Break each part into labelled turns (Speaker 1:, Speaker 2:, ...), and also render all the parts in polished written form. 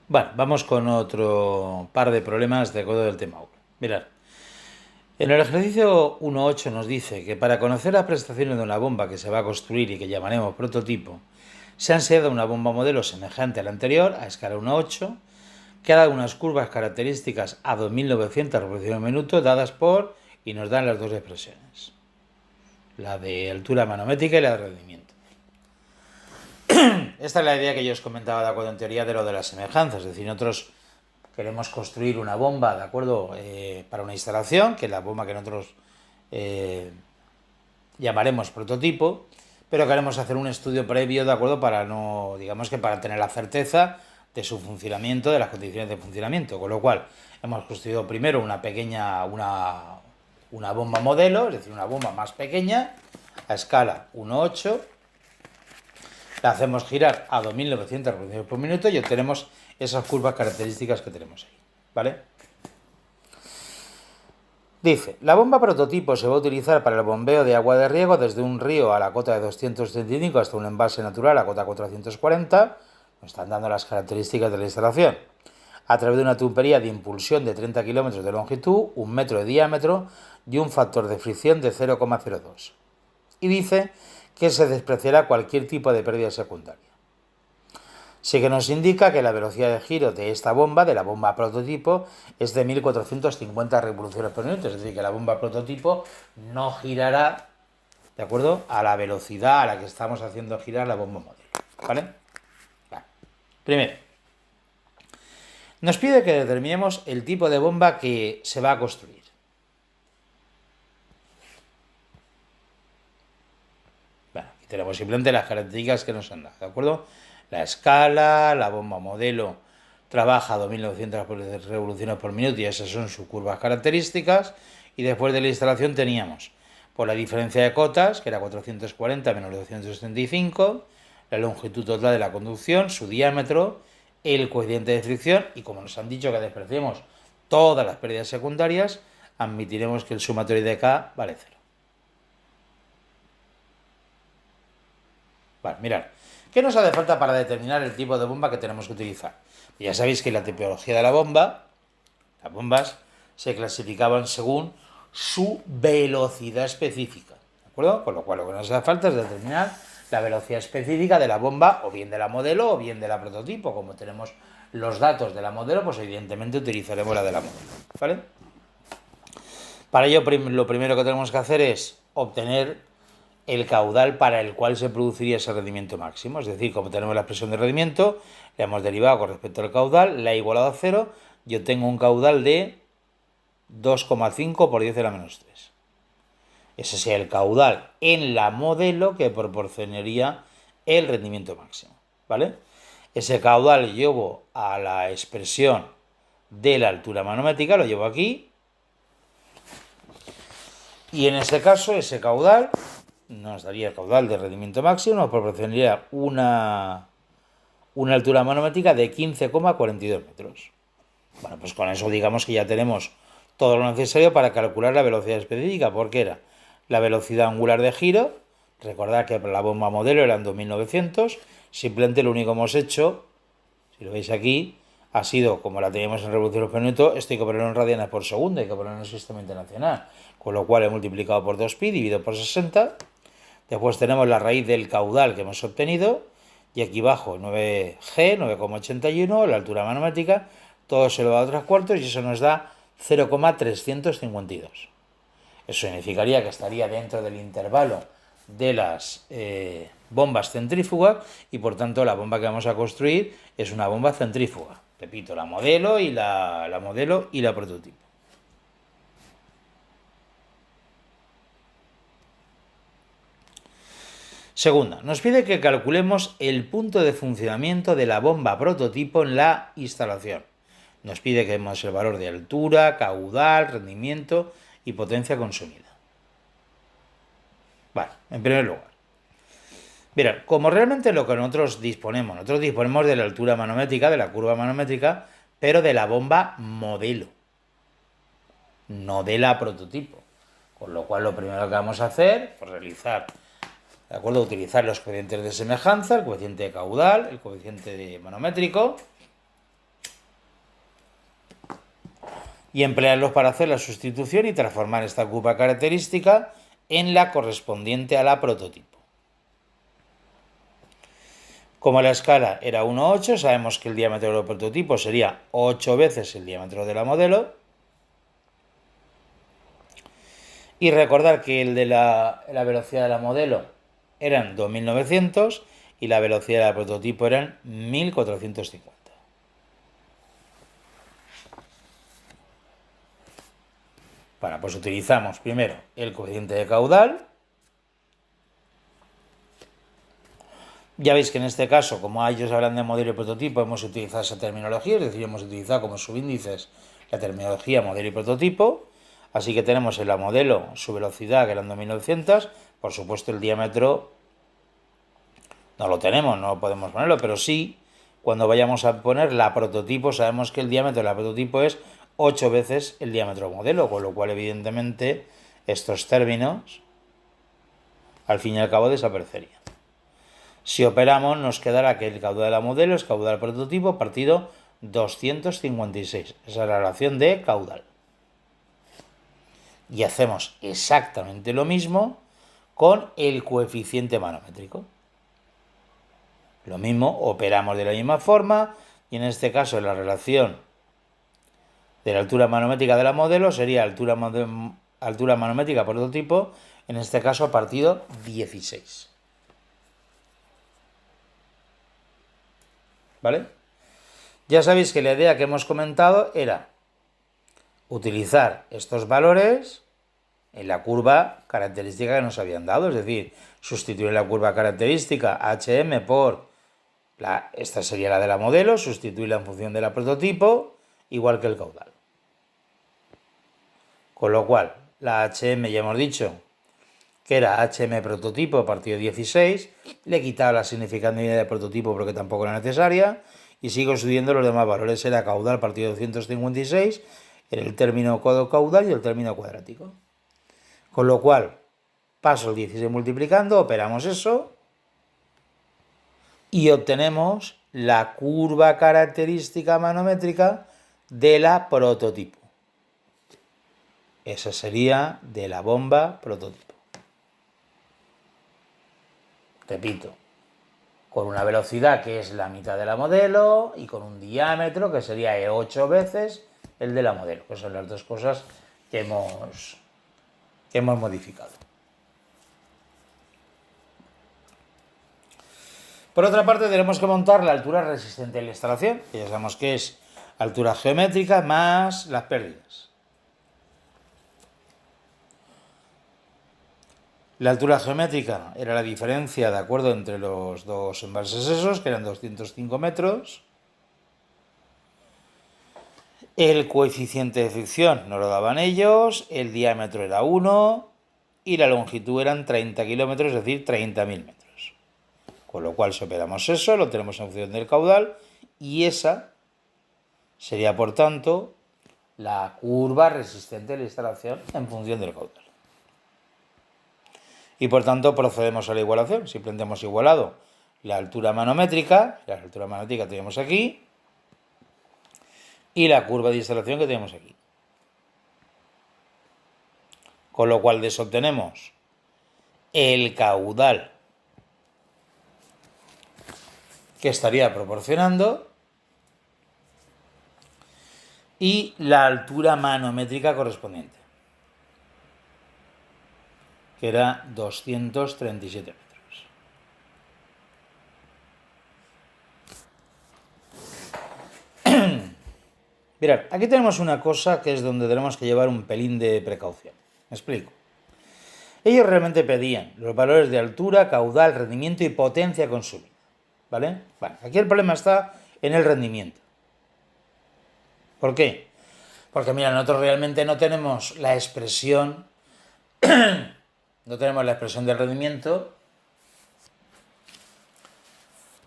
Speaker 1: Bueno, vamos con otro par de problemas de acuerdo del tema 1. Mirad, en el ejercicio 1.8 nos dice que para conocer las prestaciones de una bomba que se va a construir y que llamaremos prototipo, se ha enseñado una bomba modelo semejante a la anterior, a escala 1.8, que ha dado unas curvas características a 2900 revoluciones por minuto dadas por, y nos dan las dos expresiones, la de altura manométrica y la de rendimiento. Esta es la idea que yo os comentaba de acuerdo en teoría de lo de las semejanzas, es decir, nosotros queremos construir una bomba, ¿de acuerdo? Para una instalación, que es la bomba que nosotros llamaremos prototipo, pero queremos hacer un estudio previo, ¿de acuerdo? Para no, digamos que para tener la certeza de su funcionamiento, de las condiciones de funcionamiento, con lo cual hemos construido primero una pequeña, una bomba modelo, es decir, una bomba más pequeña, a escala 1.8, la hacemos girar a 2900 revoluciones por minuto y obtenemos esas curvas características que tenemos ahí, ¿vale? Dice, la bomba prototipo se va a utilizar para el bombeo de agua de riego desde un río a la cota de 235 hasta un embalse natural a cota 440. Nos están dando las características de la instalación. A través de una tubería de impulsión de 30 kilómetros de longitud, 1 metro de diámetro y un factor de fricción de 0,02. Y dice que se despreciará cualquier tipo de pérdida secundaria. Sí que nos indica que la velocidad de giro de esta bomba, de la bomba prototipo, es de 1450 revoluciones por minuto. Es decir, que la bomba prototipo no girará, ¿de acuerdo?, a la velocidad a la que estamos haciendo girar la bomba modelo. ¿Vale? Vale. Primero, nos pide que determinemos el tipo de bomba que se va a construir. Bueno, aquí tenemos simplemente las características que nos han dado, ¿de acuerdo? La escala, la bomba modelo trabaja a 2900 revoluciones por minuto y esas son sus curvas características. Y después de la instalación teníamos por la diferencia de cotas, que era 440 menos 275, la longitud total de la conducción, su diámetro, el coeficiente de fricción y como nos han dicho que despreciemos todas las pérdidas secundarias, admitiremos que el sumatorio de K vale 0. Vale, mirad. ¿Qué nos hace falta para determinar el tipo de bomba que tenemos que utilizar? Ya sabéis que la tipología de la bomba, las bombas, se clasificaban según su velocidad específica. ¿De acuerdo? Con lo cual lo que nos hace falta es determinar la velocidad específica de la bomba, o bien de la modelo, o bien de la prototipo. Como tenemos los datos de la modelo, pues evidentemente utilizaremos la de la modelo. ¿Vale? Para ello, lo primero que tenemos que hacer es obtener el caudal para el cual se produciría ese rendimiento máximo. Es decir, como tenemos la expresión de rendimiento, le hemos derivado con respecto al caudal, la he igualado a 0, yo tengo un caudal de 2,5 por 10 a la menos 3. Ese sería el caudal en la modelo que proporcionaría el rendimiento máximo. ¿Vale? Ese caudal lo llevo a la expresión de la altura manométrica, lo llevo aquí. Y en este caso, ese caudal nos daría el caudal de rendimiento máximo, nos proporcionaría una altura manométrica de 15,42 metros. Bueno, pues con eso digamos que ya tenemos todo lo necesario para calcular la velocidad específica, porque era la velocidad angular de giro, recordad que la bomba modelo eran 2900, simplemente lo único que hemos hecho, si lo veis aquí, ha sido, como la teníamos en revoluciones por minuto, esto hay que ponerlo en radianes por segundo, hay que ponerlo en el sistema internacional, con lo cual he multiplicado por 2pi dividido por 60. Después tenemos la raíz del caudal que hemos obtenido. Y aquí abajo 9G, 9,81, la altura manométrica. Todo se elevado a 3 cuartos y eso nos da 0,352. Eso significaría que estaría dentro del intervalo de las bombas centrífugas y por tanto la bomba que vamos a construir es una bomba centrífuga. Repito, la modelo y la modelo y la prototipo. Segunda, nos pide que calculemos el punto de funcionamiento de la bomba prototipo en la instalación. Nos pide que demos el valor de altura, caudal, rendimiento y potencia consumida. Vale, en primer lugar. Mirad, como realmente lo que nosotros disponemos de la altura manométrica, de la curva manométrica, pero de la bomba modelo, no de la prototipo. Con lo cual lo primero que vamos a hacer, pues realizar, ¿de acuerdo? Utilizar los coeficientes de semejanza, el coeficiente de caudal, el coeficiente de manométrico, y emplearlos para hacer la sustitución y transformar esta curva característica en la correspondiente a la prototipo. Como la escala era 1,8, sabemos que el diámetro del prototipo sería 8 veces el diámetro de la modelo. Y recordar que el de la velocidad de la modelo eran 2.900 y la velocidad del prototipo eran 1.450. Bueno, pues utilizamos primero el coeficiente de caudal. Ya veis que en este caso, como ellos hablan de modelo y prototipo, hemos utilizado esa terminología, es decir, hemos utilizado como subíndices la terminología modelo y prototipo. Así que tenemos en la modelo su velocidad, que eran 2.900, por supuesto el diámetro no lo tenemos, no podemos ponerlo, pero sí, cuando vayamos a poner la prototipo, sabemos que el diámetro de la prototipo es 8 veces el diámetro modelo, con lo cual evidentemente estos términos al fin y al cabo desaparecerían. Si operamos nos quedará que el caudal de la modelo es caudal del prototipo partido 256. Esa es la relación de caudal. Y hacemos exactamente lo mismo con el coeficiente manométrico. Lo mismo, operamos de la misma forma y en este caso la relación de la altura manométrica de la modelo sería altura manométrica prototipo, en este caso partido 16. ¿Vale? Ya sabéis que la idea que hemos comentado era utilizar estos valores en la curva característica que nos habían dado, es decir, sustituir la curva característica HM por esta sería la de la modelo, sustituirla en función de la prototipo, igual que el caudal. Con lo cual, la HM ya hemos dicho que era HM prototipo partido 16, le he quitado la significancia de prototipo porque tampoco era necesaria, y sigo subiendo los demás valores, era caudal partido 256, en el término caudal y el término cuadrático. Con lo cual, paso el 16 multiplicando, operamos eso, y obtenemos la curva característica manométrica de la prototipo. Esa sería de la bomba prototipo. Repito, con una velocidad que es la mitad de la modelo y con un diámetro que sería 8 veces el de la modelo, que son las dos cosas que hemos modificado. Por otra parte, tenemos que montar la altura resistente de la instalación, que ya sabemos que es altura geométrica más las pérdidas. La altura geométrica era la diferencia de acuerdo entre los dos embalses esos, que eran 205 metros. El coeficiente de fricción nos lo daban ellos, el diámetro era 1 y la longitud eran 30 kilómetros, es decir, 30.000 metros. Con lo cual, si operamos eso, lo tenemos en función del caudal y esa sería, por tanto, la curva resistente de la instalación en función del caudal. Y por tanto procedemos a la igualación. Simplemente hemos igualado la altura manométrica tenemos aquí, y la curva de instalación que tenemos aquí. Con lo cual desobtenemos el caudal que estaría proporcionando y la altura manométrica correspondiente, que era 237 metros. Mirad, aquí tenemos una cosa que es donde tenemos que llevar un pelín de precaución. Me explico. Ellos realmente pedían los valores de altura, caudal, rendimiento y potencia consumida. ¿Vale? Bueno, aquí el problema está en el rendimiento. ¿Por qué? Porque mira, nosotros realmente no tenemos la expresión del rendimiento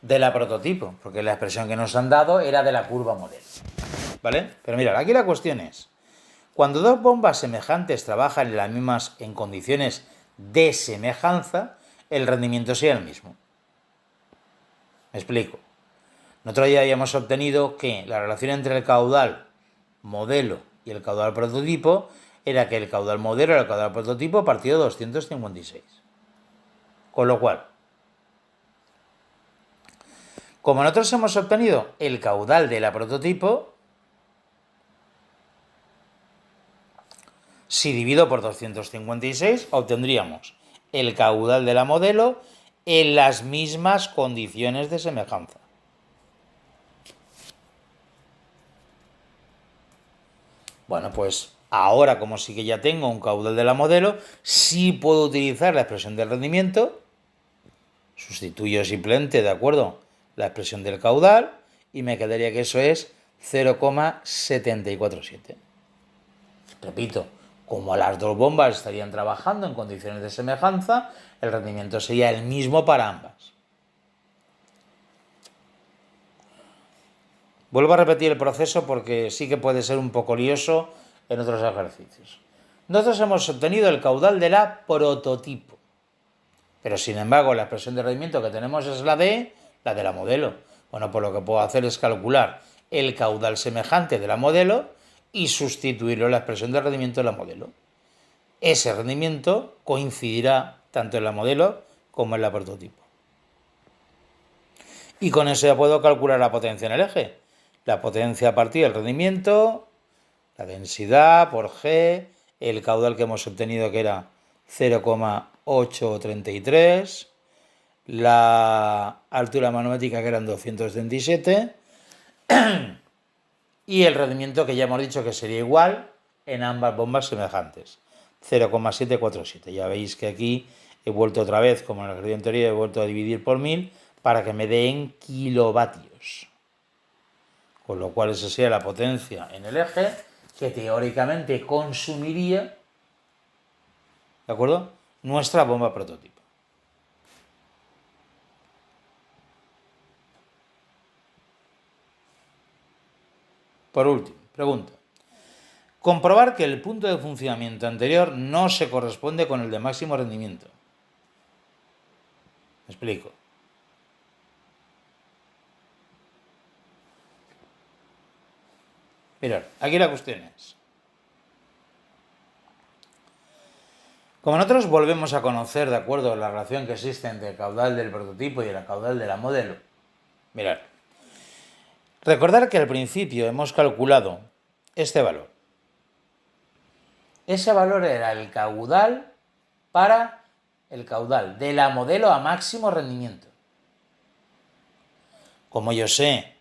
Speaker 1: de la prototipo, porque la expresión que nos han dado era de la curva modelo. ¿Vale? Pero mira, aquí la cuestión es, cuando dos bombas semejantes trabajan en condiciones de semejanza, el rendimiento sea el mismo. Me explico. Nosotros ya habíamos obtenido que la relación entre el caudal, modelo y el caudal prototipo era que el caudal modelo era el caudal prototipo partido de 256. Con lo cual, como nosotros hemos obtenido el caudal de la prototipo, si divido por 256 obtendríamos el caudal de la modelo en las mismas condiciones de semejanza. Bueno, pues ahora, como sí que ya tengo un caudal de la modelo, sí puedo utilizar la expresión del rendimiento, sustituyo simplemente, ¿de acuerdo?, la expresión del caudal y me quedaría que eso es 0,747. Repito, como las dos bombas estarían trabajando en condiciones de semejanza, el rendimiento sería el mismo para ambas. Vuelvo a repetir el proceso porque sí que puede ser un poco lioso en otros ejercicios. Nosotros hemos obtenido el caudal de la prototipo, pero sin embargo la expresión de rendimiento que tenemos es la de la modelo. Bueno, pues lo que puedo hacer es calcular el caudal semejante de la modelo y sustituirlo en la expresión de rendimiento de la modelo. Ese rendimiento coincidirá tanto en la modelo como en la prototipo. Y con eso ya puedo calcular la potencia en el eje. La potencia a partir del rendimiento, la densidad por G, el caudal que hemos obtenido que era 0,833, la altura manométrica que eran 237 y el rendimiento que ya hemos dicho que sería igual en ambas bombas semejantes, 0,747. Ya veis que aquí he vuelto otra vez, como en el ejercicio anterior, he vuelto a dividir por 1000 para que me den kilovatios. Con lo cual esa sería la potencia en el eje que teóricamente consumiría, ¿de acuerdo?, nuestra bomba prototipo. Por último, pregunta. Comprobar que el punto de funcionamiento anterior no se corresponde con el de máximo rendimiento. Me explico. Mirad, aquí la cuestión es, como nosotros volvemos a conocer, de acuerdo, la relación que existe entre el caudal del prototipo y el caudal de la modelo, mirad, recordar que al principio hemos calculado este valor. Ese valor era el caudal para el caudal de la modelo a máximo rendimiento. Como yo sé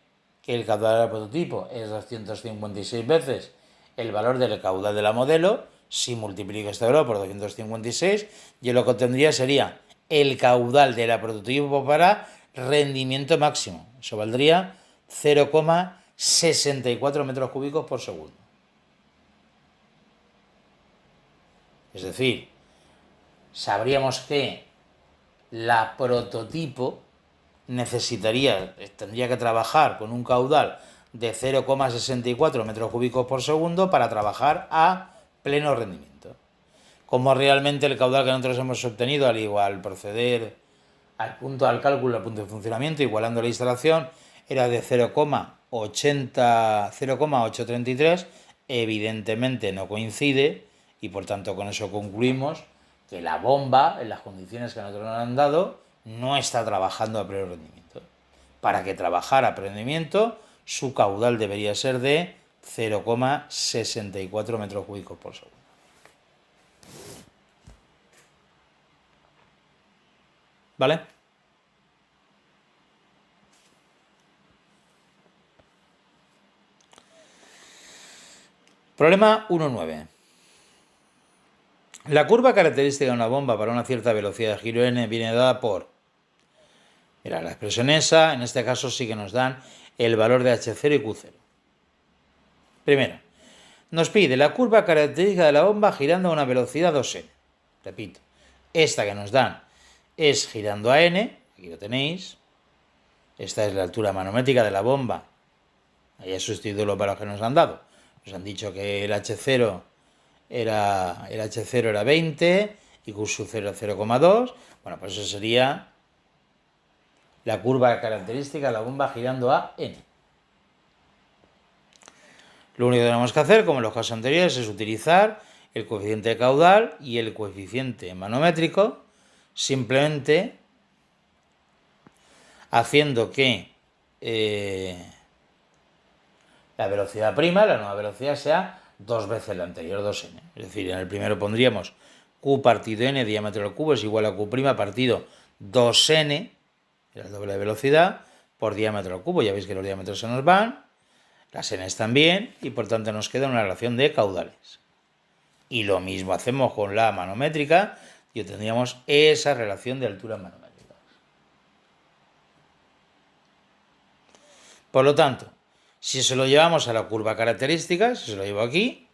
Speaker 1: que el caudal del prototipo es 256 veces el valor del caudal de la modelo, si multiplico este valor por 256, yo lo que obtendría sería el caudal de la prototipo para rendimiento máximo. Eso valdría 0,64 metros cúbicos por segundo. Es decir, sabríamos que la prototipo tendría que trabajar con un caudal de 0,64 metros cúbicos por segundo para trabajar a pleno rendimiento. Como realmente el caudal que nosotros hemos obtenido al proceder al cálculo, al punto de funcionamiento, igualando la instalación, era de 0,833, evidentemente no coincide y por tanto con eso concluimos que la bomba, en las condiciones que nosotros nos han dado, no está trabajando a pleno rendimiento. Para que trabajara a pleno rendimiento, su caudal debería ser de 0,64 metros cúbicos por segundo. ¿Vale? Problema 1.9. La curva característica de una bomba para una cierta velocidad de giro n viene dada por... Mira, la expresión esa, en este caso sí que nos dan el valor de H0 y Q0. Primero, nos pide la curva característica de la bomba girando a una velocidad 2n. Repito, esta que nos dan es girando a n, aquí lo tenéis. Esta es la altura manométrica de la bomba. Ahí he sustituido los valores que nos han dado. Nos han dicho que el H0 era 20 y Q0 era 0,2. Bueno, pues eso sería la curva característica de la bomba girando a n. Lo único que tenemos que hacer, como en los casos anteriores, es utilizar el coeficiente de caudal y el coeficiente manométrico, simplemente haciendo que la velocidad prima, la nueva velocidad, sea 2 veces la anterior, 2n. Es decir, en el primero pondríamos q partido n diámetro al cubo es igual a q' partido 2n, el doble de velocidad, por diámetro al cubo. Ya veis que los diámetros se nos van, las n's también, y por tanto nos queda una relación de caudales. Y lo mismo hacemos con la manométrica, y obtendríamos esa relación de altura manométrica. Por lo tanto, si se lo llevamos a la curva característica, si se lo llevo aquí,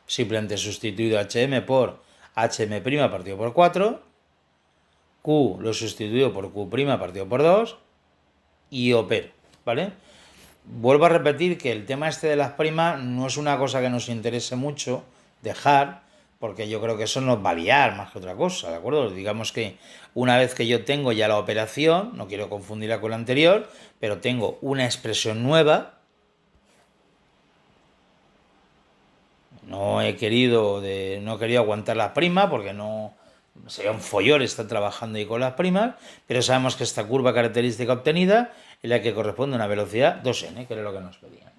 Speaker 1: simplemente sustituido hm por hm' partido por 4, q lo sustituyo por q' partido por 2 y opero, ¿vale? Vuelvo a repetir que el tema este de las primas no es una cosa que nos interese mucho dejar, porque yo creo que eso nos va a liar más que otra cosa, ¿de acuerdo? Digamos que una vez que yo tengo ya la operación, no quiero confundirla con la anterior, pero tengo una expresión nueva, no he querido aguantar las primas porque no sería un follón estar trabajando ahí con las primas, pero sabemos que esta curva característica obtenida es la que corresponde a una velocidad 2n, que era lo que nos pedían.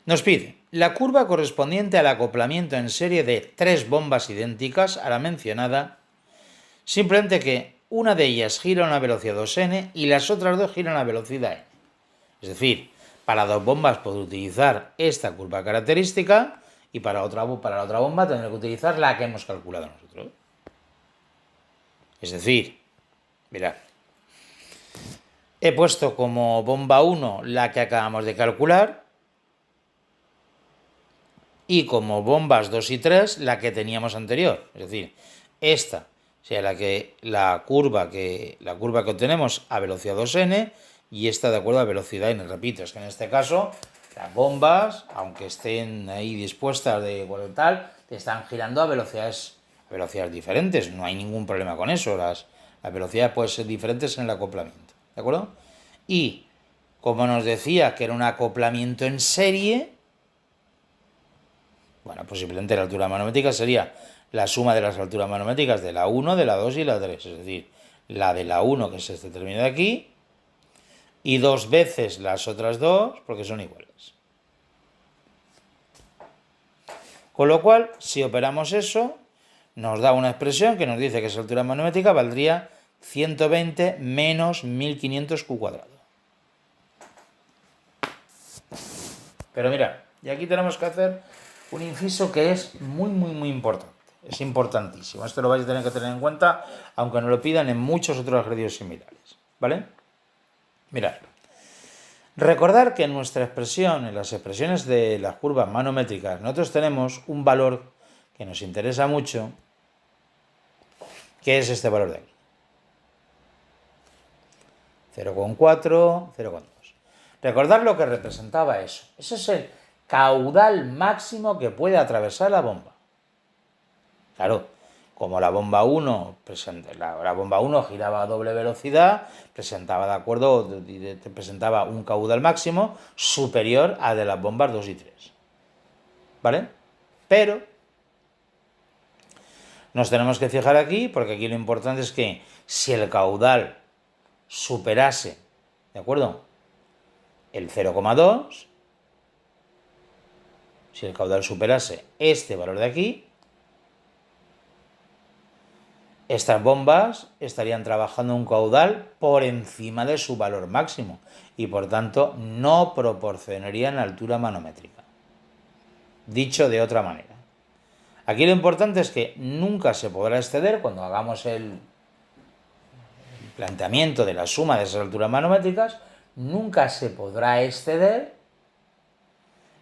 Speaker 1: Nos pide la curva correspondiente al acoplamiento en serie de 3 bombas idénticas a la mencionada, simplemente que una de ellas gira a una velocidad 2n y las otras dos giran a velocidad n. Es decir, para 2 bombas puedo utilizar esta curva característica y para la otra bomba tendré que utilizar la que hemos calculado nosotros. Es decir, mirad, he puesto como bomba 1 la que acabamos de calcular y como bombas 2 y 3 la que teníamos anterior. Es decir, esta sea la curva que obtenemos a velocidad 2n y esta de acuerdo a velocidad n. Repito, es que en este caso las bombas, aunque estén ahí dispuestas por el tal, están girando a velocidades diferentes. No hay ningún problema con eso. Las velocidades pueden ser diferentes en el acoplamiento. ¿De acuerdo? Y como nos decía que era un acoplamiento en serie, bueno, pues simplemente la altura manométrica sería la suma de las alturas manométricas de la 1, de la 2 y la 3. Es decir, la de la 1, que es este término de aquí, y 2 veces las otras dos, porque son iguales. Con lo cual, si operamos eso, nos da una expresión que nos dice que esa altura manométrica valdría 120 menos 1500 q cuadrado. Pero mirad, y aquí tenemos que hacer un inciso que es muy importante. Es importantísimo. Esto lo vais a tener que tener en cuenta, aunque nos lo pidan en muchos otros ejercicios similares. ¿Vale? Mirad. Recordar que en nuestra expresión, en las expresiones de las curvas manométricas, nosotros tenemos un valor que nos interesa mucho, que es este valor de aquí. 0,4, 0,2. Recordad lo que representaba eso. Ese es el caudal máximo que puede atravesar la bomba. Claro, como la bomba 1 giraba a doble velocidad, presentaba un caudal máximo superior al de las bombas 2 y 3. ¿Vale? Pero nos tenemos que fijar aquí, porque aquí lo importante es que si el caudal superase, ¿de acuerdo?, el 0,2, si el caudal superase este valor de aquí, estas bombas estarían trabajando un caudal por encima de su valor máximo y por tanto no proporcionarían altura manométrica. Dicho de otra manera, aquí lo importante es que nunca se podrá exceder, cuando hagamos el planteamiento de la suma de esas alturas manométricas, nunca se podrá exceder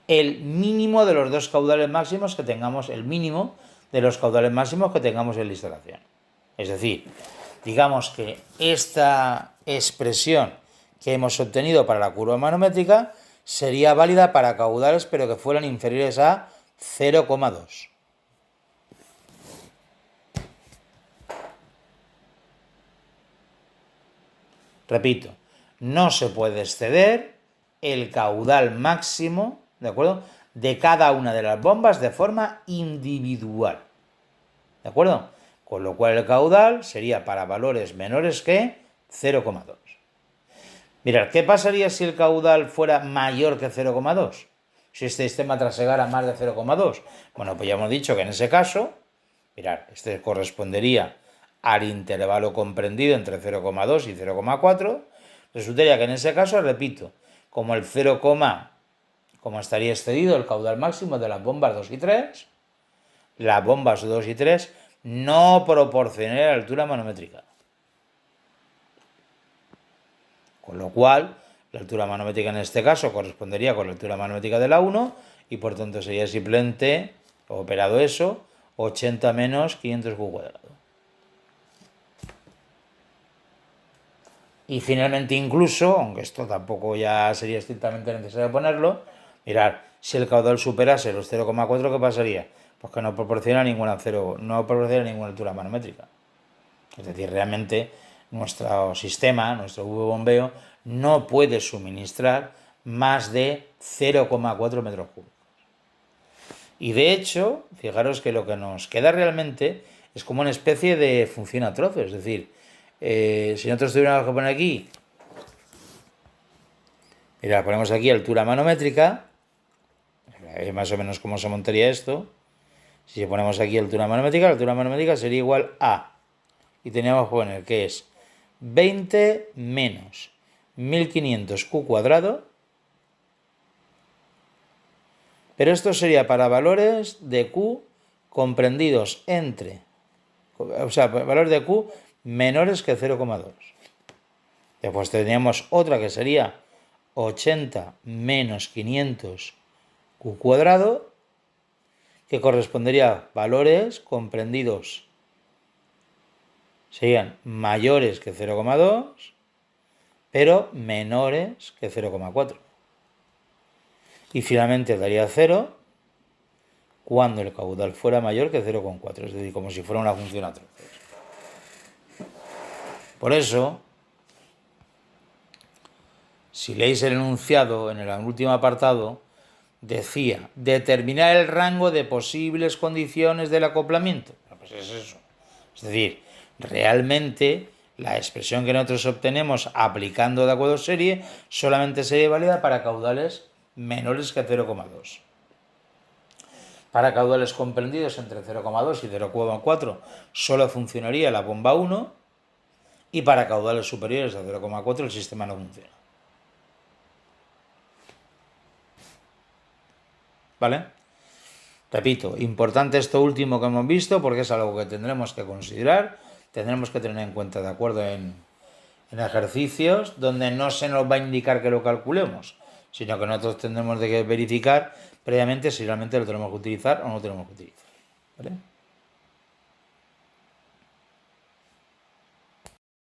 Speaker 1: el mínimo de los dos caudales máximos que tengamos, en la instalación. Es decir, digamos que esta expresión que hemos obtenido para la curva manométrica sería válida para caudales pero que fueran inferiores a 0,2. Repito, no se puede exceder el caudal máximo, ¿de acuerdo?, de cada una de las bombas de forma individual. ¿De acuerdo? Con lo cual el caudal sería para valores menores que 0,2. Mirad, ¿qué pasaría si el caudal fuera mayor que 0,2? Si este sistema trasegara más de 0,2. Bueno, pues ya hemos dicho que en ese caso, mirad, este correspondería al intervalo comprendido entre 0,2 y 0,4. Resultaría que en ese caso, repito, como el 0, como estaría excedido el caudal máximo de las bombas 2 y 3, las bombas 2 y 3 no proporcionarían la altura manométrica. Con lo cual, la altura manométrica en este caso correspondería con la altura manométrica de la 1 y por tanto sería simplemente, operado eso, 80 menos 500 Q cuadrado. Y finalmente incluso, aunque esto tampoco ya sería estrictamente necesario ponerlo, mirad, si el caudal superase los 0,4, ¿qué pasaría? Pues que no proporciona ninguna altura manométrica. Es decir, realmente nuestro sistema, nuestro bombeo, no puede suministrar más de 0,4 metros cúbicos. Y de hecho, fijaros que lo que nos queda realmente es como una especie de función a trozos. Es decir, si nosotros tuviéramos que poner aquí, mira, ponemos aquí altura manométrica, más o menos cómo se montaría esto. Si ponemos aquí altura manométrica sería igual a, y teníamos que poner que es 20 menos 1500 Q cuadrado, pero esto sería para valores de Q comprendidos entre, o sea, valores de Q menores que 0,2. Después tendríamos otra que sería 80 menos 500 Q cuadrado, que correspondería a valores comprendidos, serían mayores que 0,2, pero menores que 0,4. Y finalmente daría 0 cuando el caudal fuera mayor que 0,4, es decir, como si fuera una función a trozos. Por eso, si leéis el enunciado en el último apartado, decía, determinar el rango de posibles condiciones del acoplamiento. Pues es eso. Es decir, realmente la expresión que nosotros obtenemos aplicando de acuerdo serie solamente sería válida para caudales menores que 0,2. Para caudales comprendidos entre 0,2 y 0,4 solo funcionaría la bomba 1 y para caudales superiores a 0,4 el sistema no funciona. ¿Vale? Repito, importante esto último que hemos visto porque es algo que tendremos que considerar, tendremos que tener en cuenta de acuerdo en ejercicios donde no se nos va a indicar que lo calculemos, sino que nosotros tendremos que verificar previamente si realmente lo tenemos que utilizar o no lo tenemos que utilizar. ¿Vale?